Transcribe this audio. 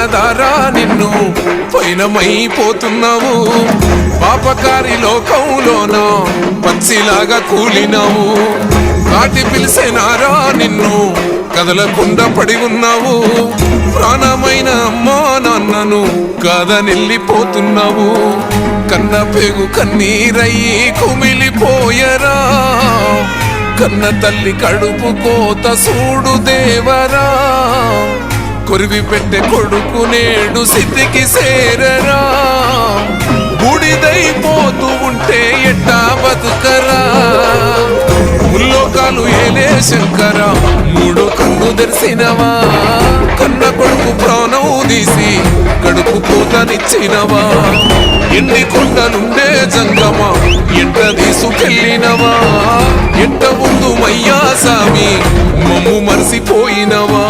ఉన్నదారా నిన్ను పైనమైపోతున్నావు పాపకారి లోకంలోన పక్షిలాగా కూలినావు కాటి పిలిసేనారా నిన్ను కదలకుండా పడి ఉన్నావు ప్రాణమైన అమ్మా నాన్నను కాదనెళ్ళిపోతున్నావు కన్న పేగు కన్నీరయ్యి కుమిలిపోయరా కన్న తల్లి కడుపు కోత సూడు దేవరా కొరివి పెట్టే కొడుకు నేడు స్థితికి సేరరా బూడిదైపోతూ ఉంటే ఎట్టా బతుకరా ముల్లోకాలు ఏలే శంకర మూడు కన్ను తెరిసినవా కన్న కొడుకు ప్రాణం తీసి కడుపు కోతనిచ్చినవా ఎన్ని కొండలుండే జంగమా ఎంట తీసుకెళ్ళినవా ఎంట ముందు మయ్యా సామి మమ్ము మరిసిపోయినవా